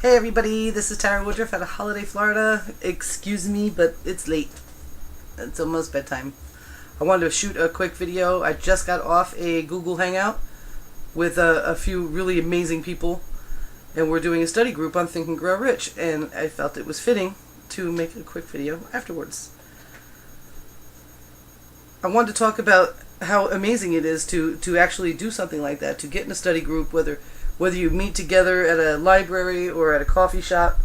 Hey everybody, this is Tara Woodruff out of Holiday, Florida. Excuse me, but it's late. It's almost bedtime. I wanted to shoot a quick video. I just got off a Google Hangout with a few really amazing people, and we're doing a study group on Think and Grow Rich, and I felt it was fitting to make a quick video afterwards. I wanted to talk about how amazing it is to actually do something like that, to get in a study group, whether you meet together at a library or at a coffee shop,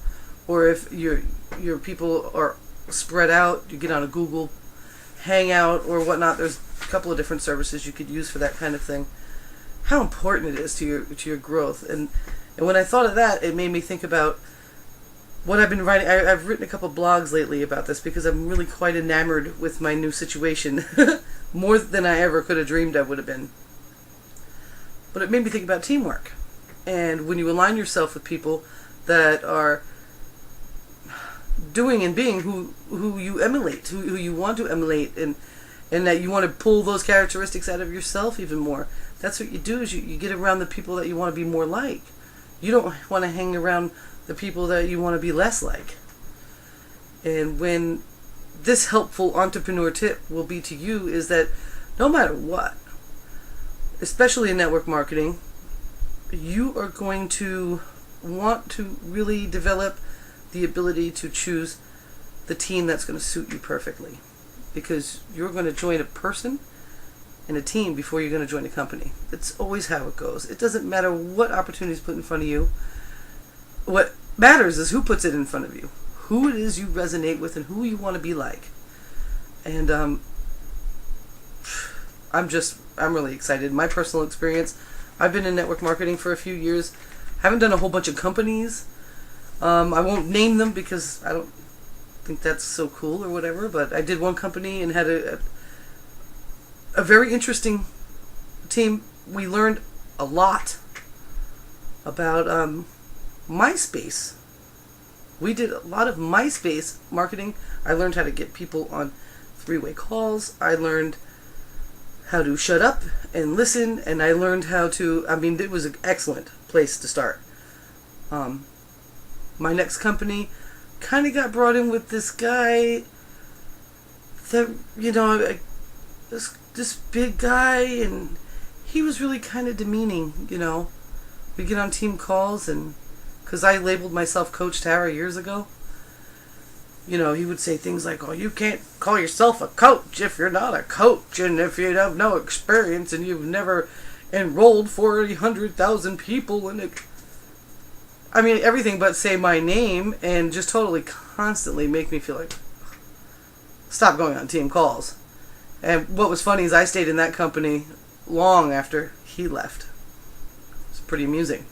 or if your people are spread out, you get on a Google Hangout or whatnot. There's a couple of different services you could use for that kind of thing. How important it is to your growth, and when I thought of that, it made me think about what I've been writing. I've written a couple blogs lately about this because I'm really quite enamored with my new situation, more than I ever could have dreamed I would have been. But it made me think about teamwork. And when you align yourself with people that are doing and being who you emulate, who you want to emulate, and that you want to pull those characteristics out of yourself even more, that's what you do, is you get around the people that you want to be more like. You don't want to hang around the people that you want to be less like. And when this helpful entrepreneur tip will be to you is that no matter what, especially in network marketing, you are going to want to really develop the ability to choose the team that's going to suit you perfectly, because you're going to join a person and a team before you're going to join a company. It's always how it goes. It doesn't matter what opportunities put in front of you. What matters is who puts it in front of you, who it is you resonate with, and who you want to be like. And I'm really excited. My personal experience, I've been in network marketing for a few years. Haven't done a whole bunch of companies. I won't name them because I don't think that's so cool or whatever, but I did one company and had a very interesting team. We learned a lot about MySpace. We did a lot of MySpace marketing. I learned how to get people on three-way calls. I learned how to shut up and listen, and I learned how to, it was an excellent place to start. My next company kind of got brought in with this guy that, this big guy, and he was really kind of demeaning, We get on team calls, and because I labeled myself Coach Tara years ago, he would say things like, "Oh, you can't call yourself a coach if you're not a coach, and if you have no experience and you've never enrolled 400,000 people," and everything but say my name, and just totally constantly make me feel like, stop going on team calls. And what was funny is I stayed in that company long after he left. It's pretty amusing.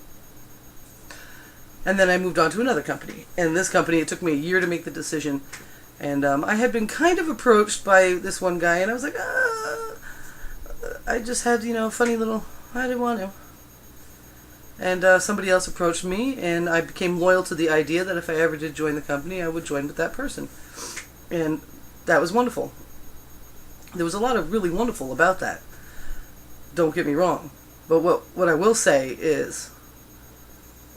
And then I moved on to another company. And this company, it took me a year to make the decision. And I had been kind of approached by this one guy, and I was like, I just had, funny little, I didn't want to. And somebody else approached me, and I became loyal to the idea that if I ever did join the company, I would join with that person. And that was wonderful. There was a lot of really wonderful about that. Don't get me wrong. But what I will say is,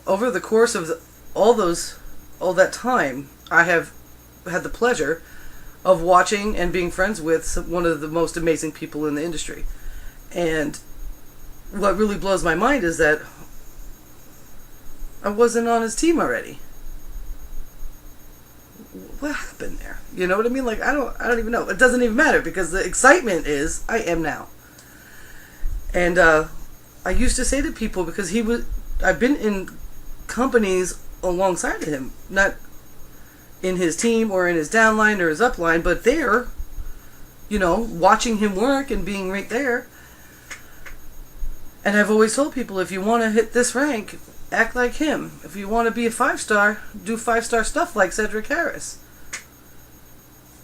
over the course of all that time, I have had the pleasure of watching and being friends with one of the most amazing people in the industry. And what really blows my mind is that I wasn't on his team already. What happened there? You know what I mean? Like, I don't even know. It doesn't even matter, because the excitement is I am now. And I used to say to people, because I've been in companies alongside of him, not in his team or in his downline or his upline, but there, watching him work and being right there. And I've always told people, if you want to hit this rank, act like him. If you want to be a 5-star, do 5-star stuff like Cedric Harris.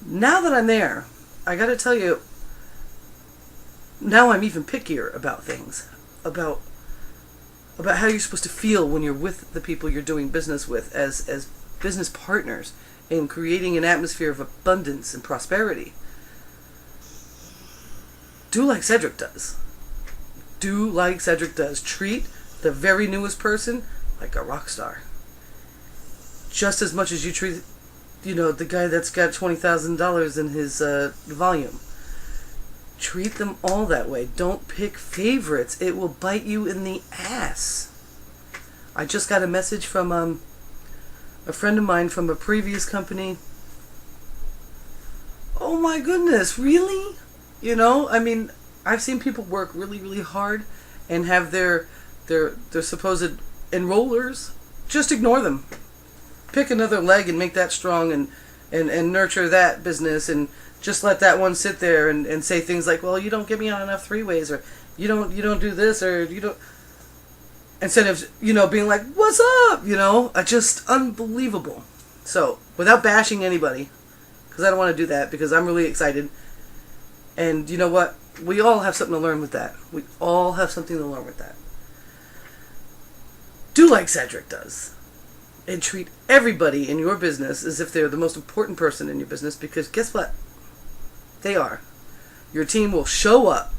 Now that I'm there, I got to tell you, now I'm even pickier about things, about how you're supposed to feel when you're with the people you're doing business with as business partners, in creating an atmosphere of abundance and prosperity. Do like Cedric does. Treat the very newest person like a rock star. just as much as you treat, the guy that's got $20,000 in his volume. Treat them all that way. Don't pick favorites. It will bite you in the ass. I just got a message from a friend of mine from a previous company. Oh my goodness, really? I've seen people work really, really hard and have their supposed enrollers. Just ignore them. Pick another leg and make that strong and nurture that business, and just let that one sit there and say things like, well, you don't get me on enough three-ways, or you don't do this, or you don't, instead of, being like, what's up, just unbelievable. So, without bashing anybody, because I don't want to do that, because I'm really excited, and you know what, we all have something to learn with that. We all have something to learn with that. Do like Cedric does, and treat everybody in your business as if they're the most important person in your business, because guess what? They are. Your team will show up,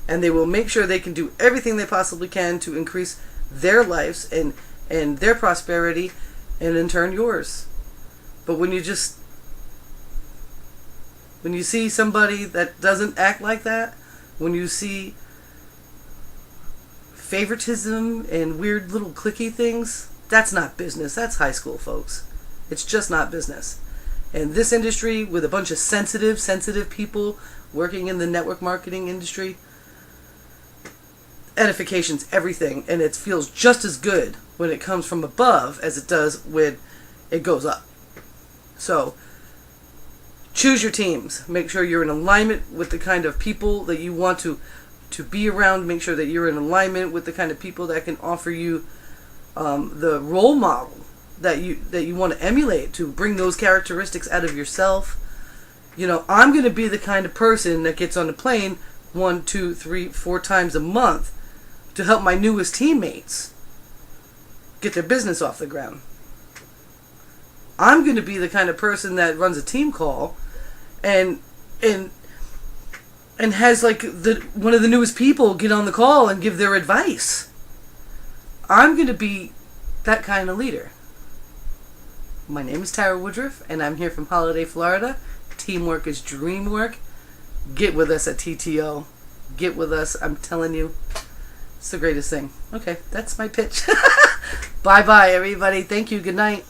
and they will make sure they can do everything they possibly can to increase their lives and their prosperity, and in turn yours. But when you see somebody that doesn't act like that, when you see favoritism and weird little cliquey things, that's not business. That's high school, folks. It's just not business. And this industry, with a bunch of sensitive people working in the network marketing industry, edification's everything, and it feels just as good when it comes from above as it does when it goes up. So, choose your teams. Make sure you're in alignment with the kind of people that you want to be around. Make sure that you're in alignment with the kind of people that can offer you the role model that you want to emulate, to bring those characteristics out of yourself. I'm going to be the kind of person that gets on the plane 1, 2, 3, 4 times a month to help my newest teammates get their business off the ground. I'm going to be the kind of person that runs a team call and has like one of the newest people get on the call and give their advice. I'm going to be that kind of leader. My name is Tara Woodruff, and I'm here from Holiday, Florida. Teamwork is dream work. Get with us at TTO. Get with us. I'm telling you, it's the greatest thing. Okay, that's my pitch. Bye-bye, everybody. Thank you. Good night.